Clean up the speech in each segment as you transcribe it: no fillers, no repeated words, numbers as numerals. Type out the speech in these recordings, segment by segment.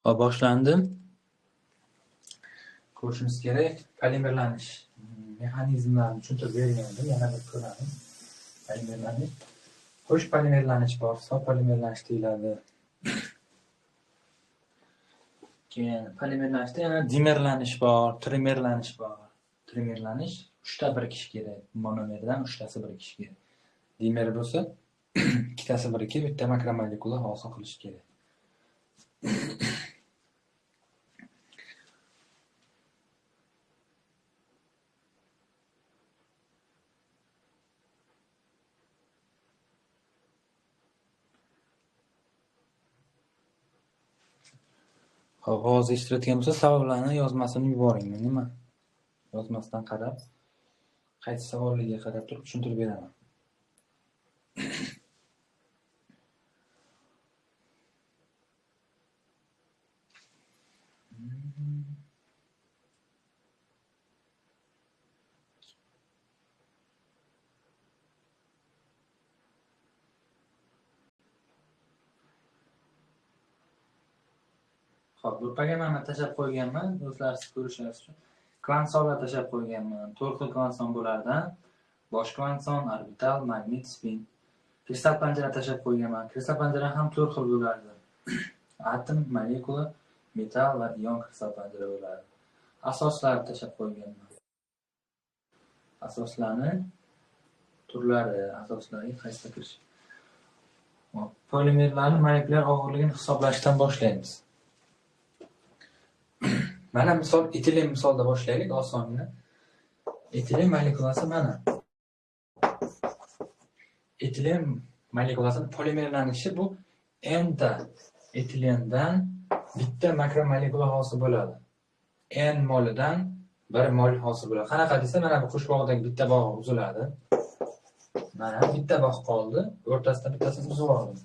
Hop, boshlandi. Ko'rishimiz kerak. Polimerlanish mexanizmlarini tushuntirib bergandim. Yana bir ko'ramiz. Polimerlanish. Xo'sh, polimerlanish bor, hisob polimerlanish deyiladi. Keyin polimerlanishda yana dimerlanish bor, trimerlanish bor. Trimerlanish 3 ta birikish kerak. Monomerdan 3 tasi birikish kerak. Dimer bo'lsa, 2 tasi birikib, bitta makromolekula hosil qilish kerak. Ovoz eshitilayotgan bo'lsa, savollarni yozmasini yuboring. Nima? Yozmasdan qarab, qaysi savolligiga qarab turib tushuntirib beraman. Xo'p, gruppaga mana tashlab qo'yganman, do'stlarsiz ko'rishingiz uchun. Kvansonlar tashlab qo'yganman. 4 xil kvanson bo'lardan bosh kvanson, orbital, magnit, spin. Kristal panjara tashlab qo'yganman. Kristal panjara ham 4 xil bo'lardi. Atom, molekula, metal va ion kristal panjara bo'lardi. Asoslar tashlab qo'yganman. Asoslarni turlari, asoslariga qaysi kirish. Polimerlarning molekulyar og'irligini hisoblashdan boshlaymiz. Mana misol, etilen misolda boshlaylik, osongina. Etilen molekulasi mana. Etilen molekulasining polimerlanishi bu n ta etilendan bitta makromolekula hosil bo'ladi. N molidan 1 mol hosil bo'ladi. Qanaqa desa, mana bu qush bog'idagi bitta bog' uziladi. Mana bitta bog' qoldi, o'rtasida bittasini uzib oldim.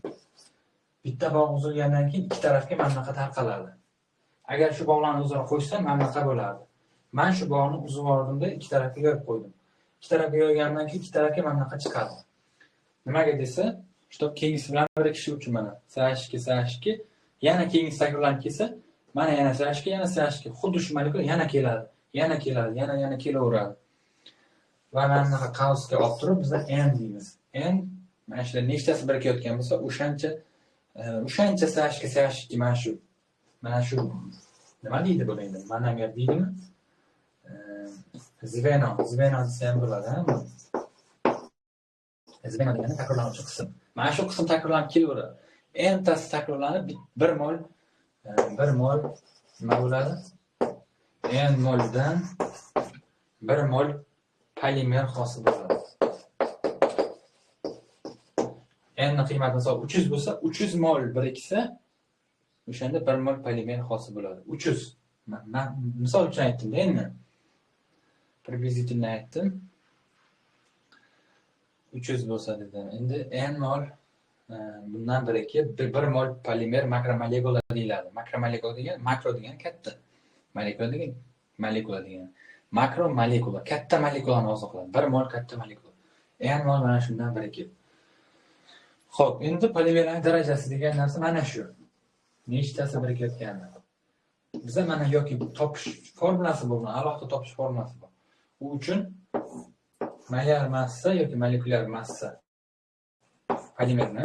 Bitta bog' uzilgandan keyin ikki tarafga mana bunaqa tarqaladi. Agar shu bog'larni o'zaro qo'shsam, mana bunaqa bo'lardi. Men shu bog'ni uzib oldim-da, ikki tarafga yoyib qo'ydim. Ikki tarafga yoygandan keyin ikki tarafga mana bunaqa chiqadi. Nimaga desa, shu kengisi bilan birikishi uchun mana CH2 CH2 yana kengisi takrorlanib kelsa, mana yana CH2 yana CH2 xuddi shu molekula yana keladi, yana kelaveradi. Va mana bunaqa qausga olib turib biz n deymiz. N mana shu nechtasi birikayotgan bo'lsa, o'shancha CH2 CH2 mana shu nima deydi bu endi? Monomer deydimi? Zveno desa ham bo'ladi, ha? Zveno degani takrorlanuvchi qism. Mana shu qism takrorlanib kelaveradi. N tasi takrorlanib 1 mol nima bo'ladi? N moldan 1 mol polimer hosil bo'ladi. N ning qiymati misol 300 bo'lsa, 300 mol biriksa, o'shanda 1 mol polimer hosil bo'ladi. 300. Men misol uchun aytdim-da endi. Приблизительно aytdim. 300 bo'lsa dedim. Endi n mol bundan birikib 1 mol polimer makromolekula deyiladi. Makromolekula degan makro degan katta. Molekula degan makromolekula katta molekulani hosil qiladi. 1 mol katta molekulani. N mol mana shundan birikib. Xo'p, endi polimerlarning darajasi degan narsa mana shu. Nechtasi birikayotgani. Bizda mana yoki topish formulasi bor, alohida topish formulasi bor. U uchun molyar massa yoki molekulyar massa polimerni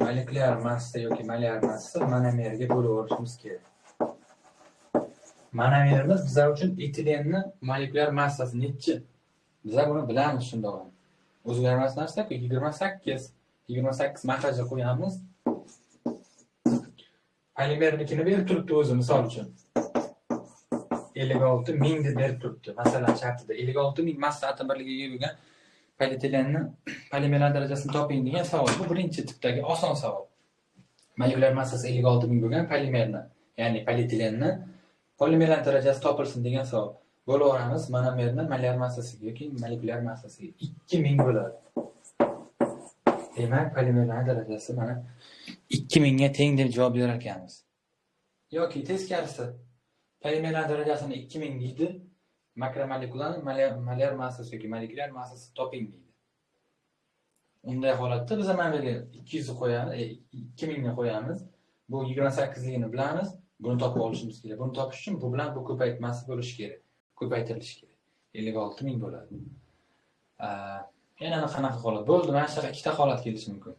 molekulyar massa yoki molyar massa monomerga bo'lib olishimiz kerak. Monomerimiz bizlar uchun etilenni molekulyar massasi nechi? Bizlar buni bilamiz shundoq. O'zgarmas narsa-ku 28 mahrajga qo'yamiz. Polimernikini berib turibdi o'zi, misol uchun. 56,000 deb berib turibdi. Masalan, shartida 56,000 massa atom birligiga ega bo'lgan polietilenni polimerlar darajasini toping degan savol. Bu birinchi tipdagi oson savol. Molekulyar massasi 56,000 bo'lgan polimerni, ya'ni polietilenni polimerlar darajasi topilsin degan savol. Bo'laveramiz monomerni molyar massasiga yoki molekulyar massasiga 2000 bo'ladi. Demak, polimerlar darajasi mana 2000 ga teng deb javob berar ekanmiz. Yoki teskarisi, polimerlar darajasini 2000 deydi, makromolekulaning molyar massasi yoki molekulyar massasi toping deydi. Unday holatda biz mana bu 200 ni qo'yamiz, 2000 ni qo'yamiz. Bu 28 ligini bilamiz. Buni topib olishimiz kerak. Buni topish uchun bu bilan bu ko'paytmasi bo'lishi kerak. Ko'paytirilishi kerak. 56000 bo'ladi. Yana qanaqa holat? Bo'ldi, mana shu ikkita holat kelishi mumkin.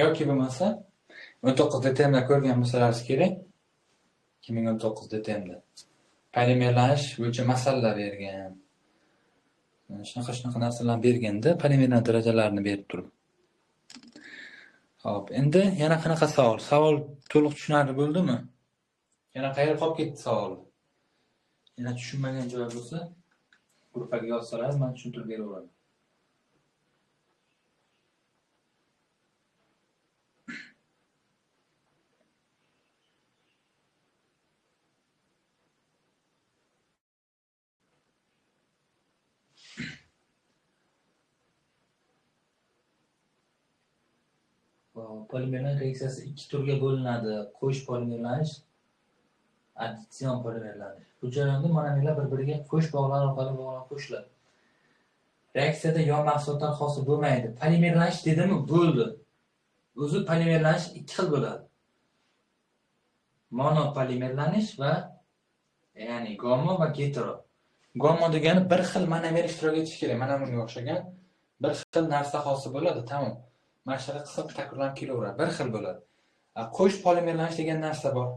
Yoki bo'lmasa 19 DTMda ko'rgan bo'lsangiz kerak. 2019 DTMda polimerlanish bo'yicha masalalar bergan. Shunaqa narsalarni berganda polimerlar darajalarini berib turib. Xo'p, endi yana qanaqa savol? Savol to'liq tushunarli bo'ldimi? Yana qayerga qolib ketdi savol? Yana tushunmagan joy bo'lsa, gruppaga yozsalar, men tushuntirib beraveraman. Polimerlanish reaksiyasi ikki turga bo'linadi. Qo'sh polimerlanish, additsion polimerlanish. Bu jarayonda monomerlar bir-biriga qo'sh bog'lar orqali qo'shiladi. Reaksiyada yon mahsulotlar hosil bo'lmaydi. Polimerlanish dedimi, bo'ldi. O'zi polimerlanish ikki xil bo'ladi. Monopolimerlanish va ya'ni gamma va hetero. Gamma degani bir xil monomer ishtirok etishi kerak. Mana bunga o'xshagan bir xil narsa hosil bo'ladi, tamom. Mana shu qism takrorlanib kelaveradi, bir xil bo'ladi. Qo'sh polimerlanish degan narsa bor.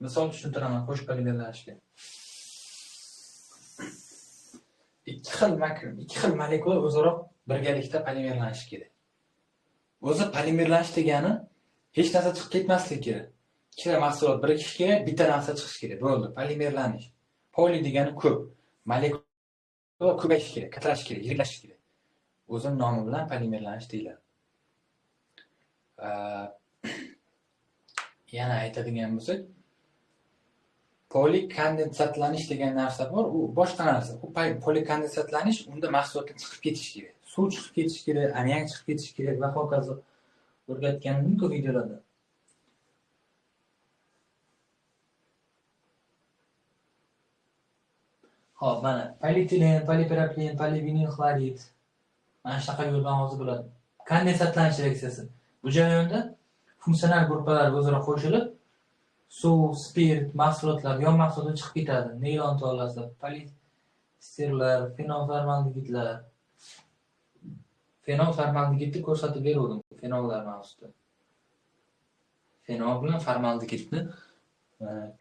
Misol tushuntiraman qo'sh polimerlanishga. Ikki xil molekula o'zaro birgalikda polimerlanishi kerak. O'zi polimerlanish degani hech narsa chiqib ketmasligi kerak. Ikkita mahsulot birikishi kerak, bitta narsa chiqishi kerak. Bo'ldi, polimerlanish. Poli degani ko'p. Molekula ko'payishi kerak, katlashishi kerak, yiriklashishi kerak. O'zining nomi bilan polimerlanish deyiladi. Yana aytadigan bo'lsak, polikondensatlanish degan narsa bor, u boshqa narsa. U polikondensatlanish unda mahsulotlar chiqib ketishi kerak. Suv chiqib ketishi kerak, ammiak chiqib ketishi kerak va hokazo. O'rgatgandim-ku videolarda. Xo'p, mana polietilen, polipropilen, polivinil xlorid. Mana shunaqa yo'ldan hozir bo'ladi. Kondensatlanish reaksiyasi. Bu jarayonda funksional gruppalar o'zaro qo'shilib, suv, spirt, mahsulotlar, yon mahsulotlar chiqib ketadi. Neylon tolasi, polisterlar, fenolformaldegidlar. Fenolformaldegidni ko'rsatib berdim. Fenollar mavzuda. Fenol bilan formaldegidni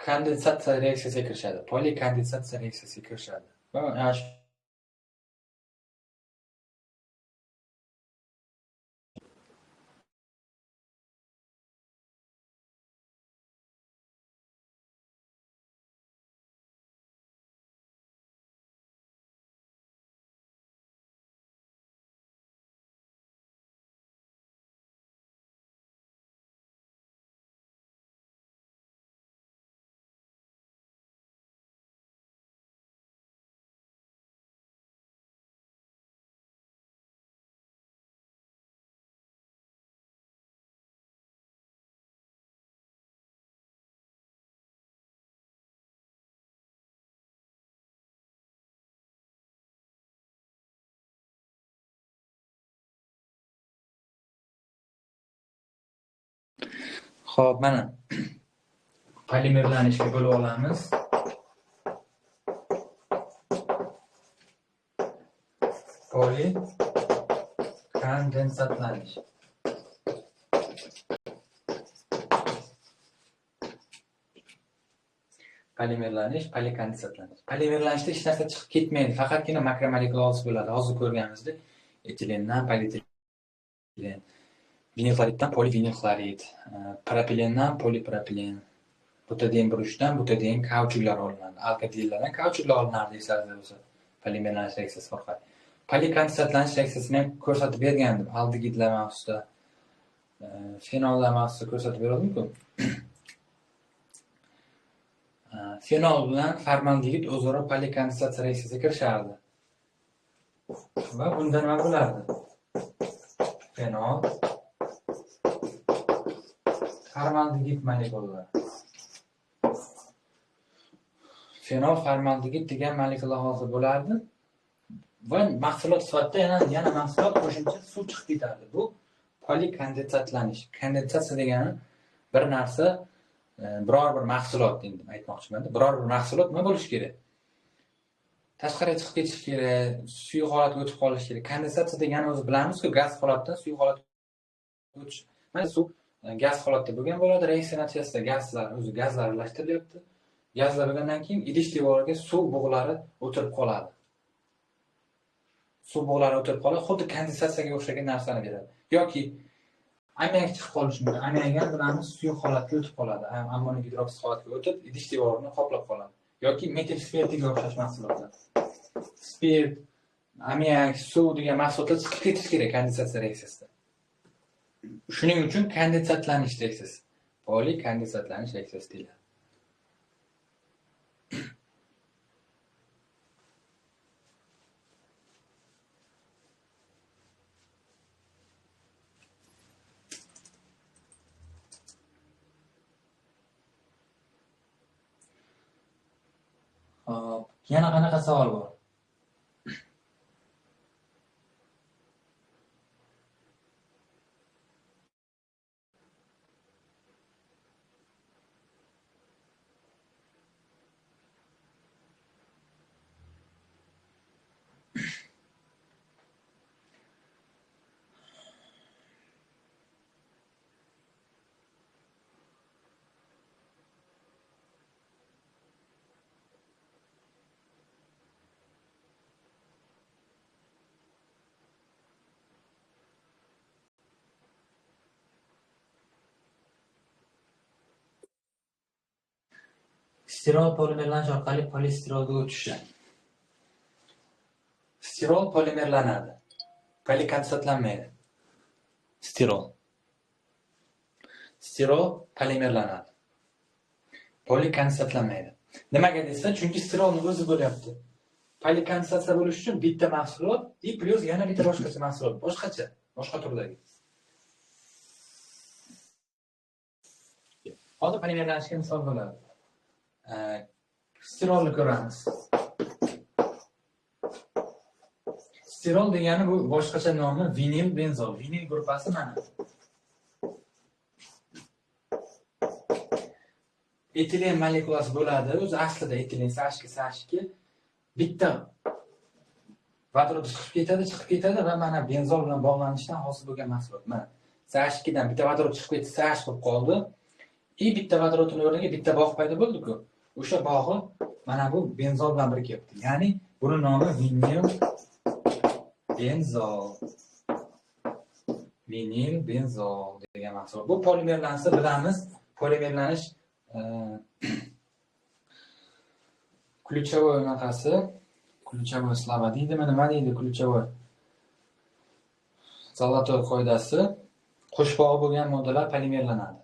kondensatsiya reaksiyasiga kirishadi. Polikondensatsiya reaksiyasiga kirishadi. Va ana shu Xo'p, mana polimerlanishga bo'lib olamiz. Polikondensatlanish. Polimerlanish, polikondensatlanish. Polimerlanishda hech narsa chiqib ketmaydi, faqatgina makromolekula hosil bo'ladi. Hozir ko'rganimizdek, etilendan polietilen, vinil xloriddan polivinil xlorid, propilendan polipropilen, butadiyen guruchdan butadiyen kauchuklar olinadi. Alkadillardan kauchuklar olinadi esingizda bo'lsa, polimerlanish reaksiyasi orqali. Polikondensatlanish reaksiyasini ko'rsatib bergandim aldegidlar mavzusida. Fenollar mavzusida ko'rsatib berdim-ku. Fenol bilan formaldegid o'zaro polikondensatsiya reaksiyasiga kirishardi. Va bunda nima bo'lardi? Fenol formaldegid molekulalar. Fenol formaldegid degan molekula hosil bo'lardi. va mahsulot sifatida yana mahsulot qo'shimcha suv chiqib ketadi. Bu polikondensatlanish. Kondensatsiya degani bir narsa, biror bir mahsulot endi aytmoqchiman. Biror bir mahsulot nima bo'lishi kerak? Tashqariga chiqib ketishi kerak, suyuq holatga o'tib qolishi kerak. Kondensatsiya degani o'zi bilamiz-ku, gaz holatdan suyuq holatga o'tish. Mana suv gaz holatda bo'lgan bo'ladi, reaksiya natijasida gazlar aralashtiryapti. Gazlar bo'lgandan keyin idish devoriga suv bug'lari o'tirib qoladi. Suv bug'lari o'tirib qoladi, xuddi kondensatsiyaga o'xshagan narsani beradi. Yoki ammiak chiqib qolishi mumkin. Ammiak ham bilamiz, suyuq holatga o'tib qoladi. Ammoniy gidroksid holatga o'tib, idish devorini qoplab qoladi. Yoki metil spirtiga o'xshash mahsulotlar. Spirt, ammiak, suv degan mahsulotlar chiqib ketishi kerak kondensatsiya reaksiyasida. Shuning uchun kondensatlanish reaksiyasi, polikondensatlanish reaksiyasi deyiladi. Hop, yana qanaqa savol bor? Stirol polimerlanish orqali polistirolga o'tishi. Stirol polimerlanadi. Polikonsatlanmaydi. Stirol polimerlanadi. Polikonsatlanmaydi. Nimaga desa, chunki stirolning o'zi bo'lyapti. Polikondensatsiya bo'lish uchun bitta mahsulot plus yana bitta boshqacha mahsulot, boshqa turdagi. Hozir polimerlanishga misol bo'ladi. Stirolni ko'ramiz. Stirol degani bu boshqacha nomi vinil benzol. Vinil gruppasi mana. Etilen molekulasi bo'ladi. O'zi aslida etilen CH2 bitta vodorod chiqib ketadi va mana benzol bilan bog'lanishdan hosil bo'lgan mahsulot. Mana CH2 dan bitta vodorod chiqib ketdi, CH bo'lib qoldi. Bitta vodorodning o'rniga bitta bog' paydo bo'ldi-ku. O'sha bog'i mana bu benzol bilan birikibdi. Ya'ni buni nomi vinil benzol degan mahsulot. Bu polimerlansa bilamiz, polimerlanish ключевой naqasi, ключевой slava deydimi, nima deydi ключевой? Zolotoy qoidasi, qo'shbog'i bo'lgan moddalar polimerlanadi.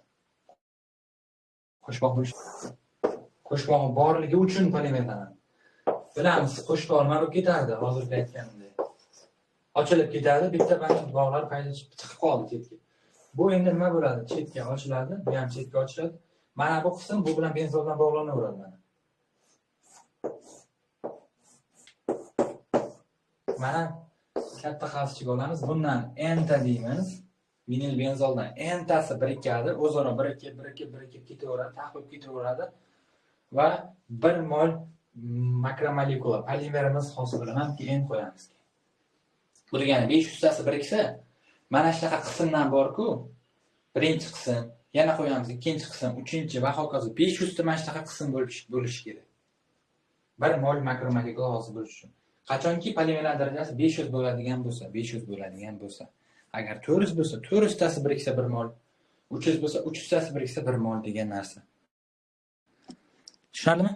Qo'shbog'i borligi uchun polimerlanadi. Bilamiz, qo'shbog' nima bo'lib ketardi, hozirgi aytganimdek. Ochilib ketadi, bitta bog'lar paydo chiqib qoldi chetga. Bu endi nima bo'ladi? Chetga ochiladi, bu ham chetga ochiladi. Mana bu qism bu bilan benzol bilan bog'lanaveradi mana. Mana katta qavschiga olamiz. Bundan enta deymiz. Vinil benzoldan entasi birikadi, o'zaro birikib ketaveradi, taqib ketaveradi va 1 mol makromolekula polimerimiz hosil bo'ladi. Mana keyin qo'yamiz. Bu degani 500 tasi biriksa, mana shunaqa qismdan bor-ku, birinchi qism, yana qo'yamiz, ikkinchi qism, uchinchi va hokazo 500 ta mana shunaqa qism bo'lishi kerak. 1 mol makromolekula hosil bo'lishi uchun. Qachonki polimerlar darajasi 500 bo'ladigan bo'lsa, agar 400 bo'lsa, 400 tasi biriksa 1 mol, 300 bo'lsa, 300 tasi biriksa 1 mol degan narsa. Tushunarlimi?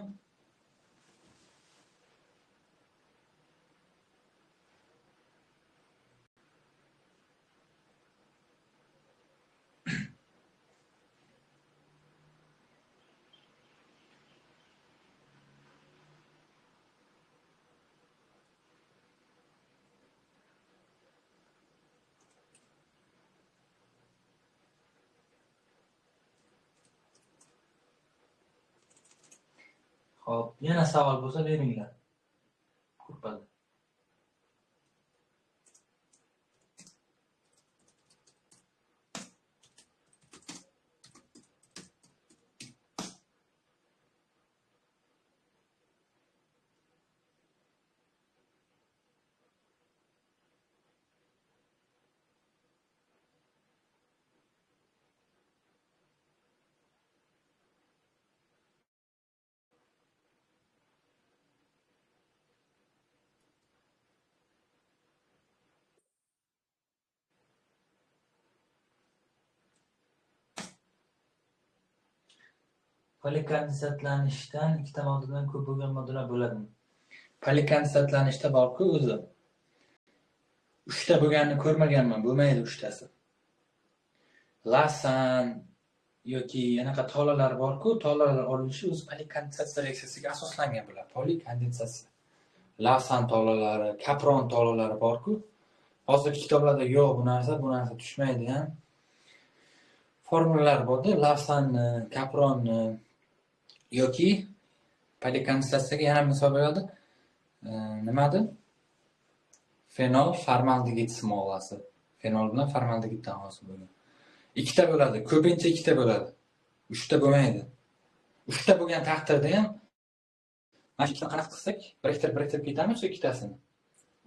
Hop, yana savol bo'lsa beringlar. Gruppada. Polikondensatlanishdan ikkita moddadan ko'p bo'lgan moddalar bo'ladimi? Polikondensatlanishda borku o'zi. 3 ta bo'lganini ko'rmaganman, bo'lmaydi 3tasi. Lasan yoki anaqa tolalar borku, tolalar olinishi o'zi polikondensatsiya reaksiyasiga asoslangan bular. Polikondensatsiya. Lasan tolalari, kapron tolalari borku, hozir kitoblarda yo'q bu narsa tushmaydi ham. Formulalar borda, Lavsanni, kapronni yoki polikondensatsiyaga yana misol beradi. Nimadi? Fenol formaldegid smolasi. Fenol bilan formaldegiddan hosil bo'lgan. Ikkita bo'ladi, ko'pincha ikkita bo'ladi. 3ta bo'lmaydi. 3ta bo'lgan taqdirda ham mana shu ikkitani qanaqa qilsak, biriktirib ketamiz shu ikkitasini.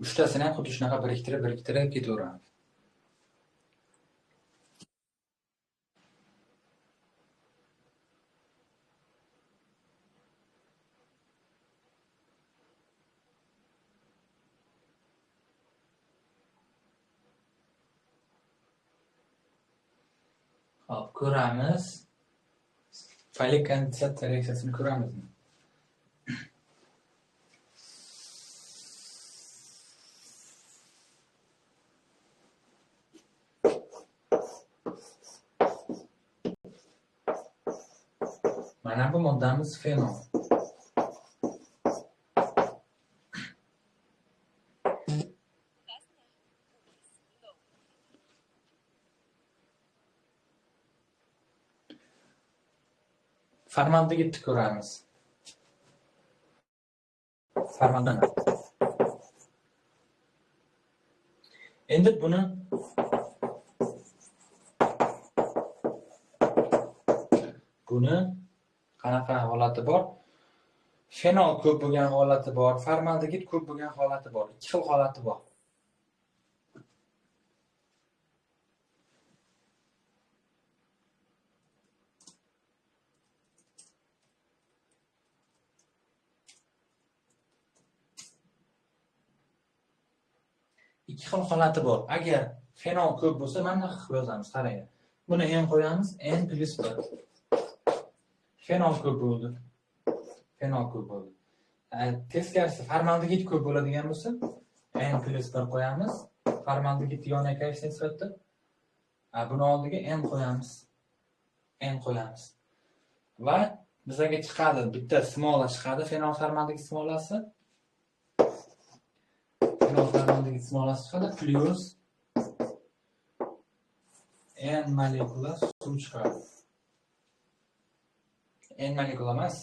3tasini ham xuddi shunaqa biriktirib ketaveramiz. Hop, ko'ramiz. Polikondensatsiya reaksiyasini ko'ramizmi? Mana bu moddamiz fenol. Formaldegidni ko'ramiz. Formaldegid. Endi buni qanaqa holati bor? Fenol ko'p bo'lgan holati bor, formaldegid ko'p bo'lgan holati bor. Ikki xil holati bor. Ikki xil holati bor. Agar fenol ko'p bo'lsa, mana qilib yozamiz, qarang. Buni n qo'yamiz, n+1. Fenol ko'p bo'ldi. Teskarisi formaldegid ko'p bo'ladigan bo'lsa, n+1 qo'yamiz. Formaldegid yoniga qaysi nisbatda? Buni oldiga n qo'yamiz. Va bizga chiqadi, bitta smola chiqadi, fenol formaldegid smolasi. Fenol formaldegid smolasi chiqadi plus n molekula suv chiqadi. N molekula emas.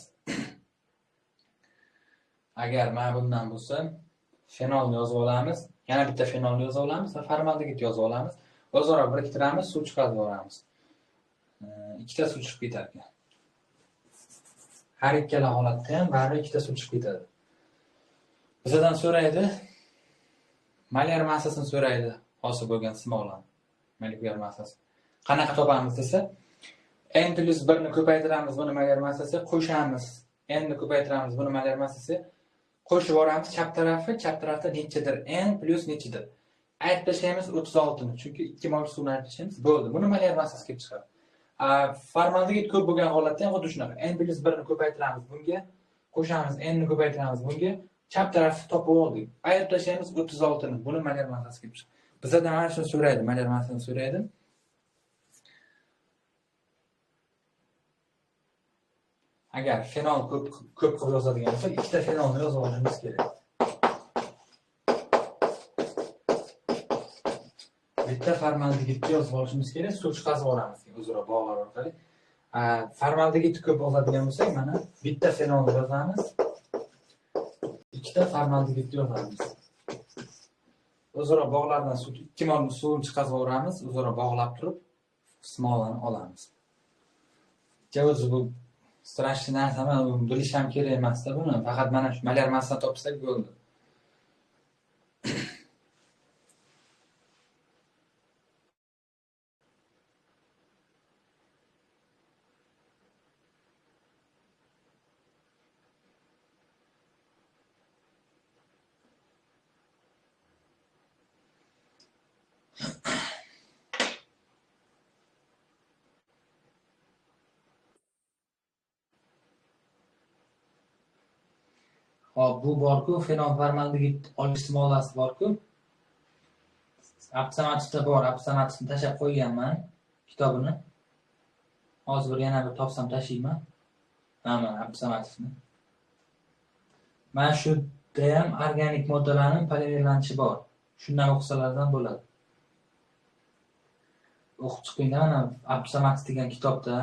Agar mana bundan bo'lsa, fenolni yozib olamiz, yana bitta fenolni yozib olamiz va formaldegid yozib olamiz. O'zaro biriktiramiz, suv chiqarib yuboramiz. Ikkita suv chiqib ketar ekan. Har ikkala holatda ham baribir ikkita suv chiqib ketadi. Bizdan so'raydi, molyar massasini so'raydi, hosil bo'lgan smolani. Molekulyar massasi. Qanaqa topamiz desa, n+1 ni ko'paytiramiz, buni molyar massasiga qo'shamiz. N ni ko'paytiramiz, buni molyar massasiga qo'shib yuboramiz. Chap tarafda nechidir? N plus nechidir? Aytib tashlaymiz 36 ni, chunki 2 mol suvni aytib tashlaymiz, bo'ldi. Buni molyar massasi kelib chiqadi. Formaldegid ko'p bo'lgan holatda ham xuddi shunaqa. n+1 ni ko'paytiramiz bunga, qo'shamiz, n ni ko'paytiramiz bunga, chap tarafni topib oldik. Aytib tashlaymiz 36 ni, buni molyar massasi kelib chiqadi. Bizdan mana shuni so'raydi, molyar massasini so'raydi. Agar fenol ko'p qilib yozadigan bo'lsa, ikkita fenolni yozib olishimiz kerak. Bitta formaldegidni yozib olishimiz kerak, suv chiqarib olamiz o'zaro bog'lar orqali. Formaldegid ko'p bo'ladigan bo'lsa, mana bitta fenolni yozamiz, ikkita formaldegidni yozamiz. O'zaro bog'lardan suv 2 mol suvni chiqarib olamiz, o'zaro bog'lab turib smolani olamiz. O'zi bu strashli narsa, men bilish ham kerak emas-da buni. Faqat mana shu molyar massasini topsak bo'ldi. Hop, bu borku, fenon formaldegid olish smolasi borku. Apsamativda bor, apsamativni tashlab qo'yganman kitobini. Hozir yana bir topsam tashlayman. Mana apsamativni. Mana shu ham organik moddalarning polimerlanishi bor. Shundan o'qisalardan bo'ladi. O'qib chiqinglar, mana apsamativ degan kitobda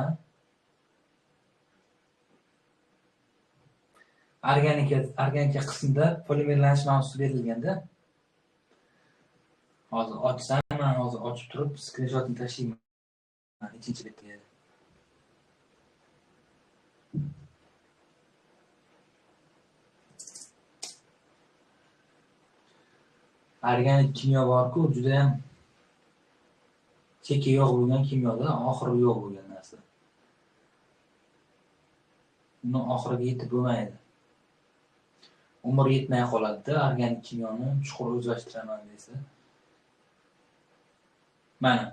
organika qismida polimerlanish mavzusi berilganda. Hozir ochsam, men hozir ochib turib skrinshotni tashlayman. Ikkinchi betga. Organik kimyo borku, juda ham cheki yo'q bo'lgan kimyoda, oxiri yo'q bo'lgan narsa. Uni oxiriga yetib bo'lmaydi. Umr yetmay qoladi-da, organik kimyoni chuqur o'zlashtiraman desa. Mana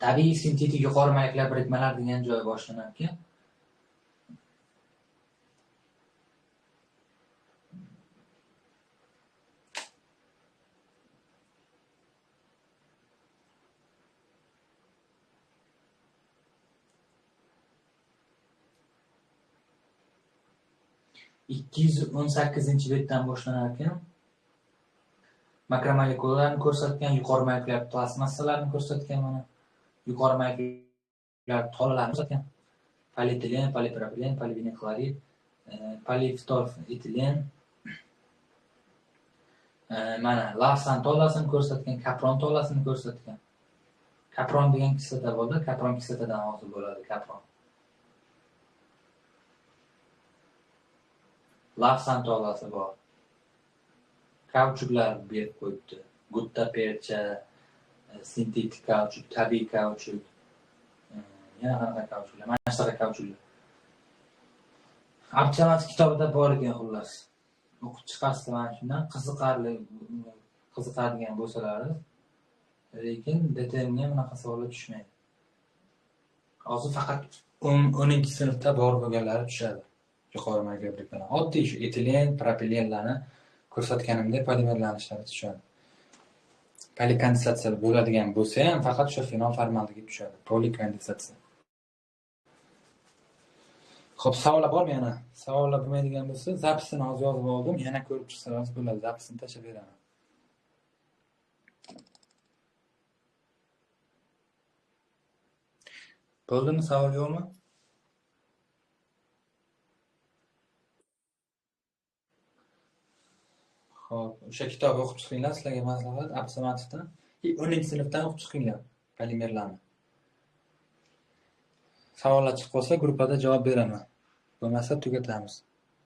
tabiiy sintetik yuqori malakali birikmalar degan joy boshlanadi ekan. ikki yuz o'n sakkizinchi betdan boshlanar ekan. Makromolekulalarni ko'rsatgan, yuqori molekulyar plastmassalarni ko'rsatgan, mana yuqori molekulyar tolalarni ko'rsatgan. Polietilen, polipropilen, polivinil xlorid, poliftoretilen, mana lavsan tolasini ko'rsatgan, kapron tolasini ko'rsatgan. Kapron degan kislota bo'ldi, kapron kislotadan hosil bo'ladi, kapron. Lavsan tolasi bor. Kauchuklar berib qo'yibdi. Gutta percha, sintetik kauchuk, tabiiy kauchuk. Yana qanaqa kauchuklar? Mana shunaqa kauchuklar. Apsamativ kitobida bor ekan xullas. O'qib chiqasizlar mana shundan qiziqadigan bo'lsalaringiz. Lekin DTMga bunaqa savollar tushmaydi. Hozir faqat 10-sinfda bor bo'lganlari tushadi. Yuqori malakali birikmalar. Oddiy shu etilen, propilenlarni ko'rsatganimda polimerlanishlari tushadi. Polikondensatsiya bo'ladigan bo'lsa ham faqat shu fenon formaldegid tushadi. Polikondensatsiya. Xo'p, savollar bormi yana? Savollar bo'lmaydigan bo'lsa, zapisini hozir yozib oldim. Yana ko'rib chiqsangiz bo'ladi. Zapisini tashlab beraman. Bo'ldimi? Savol yo'qmi? Xo'p, o'sha kitobni o'qib chiqinglar, sizlarga maslahat apsamativdan. 10-sinfdan o'qib chiqinglar polimerlarni. Savollar chiqib qolsa gruppada javob beraman. Bo'lmasa tugatamiz.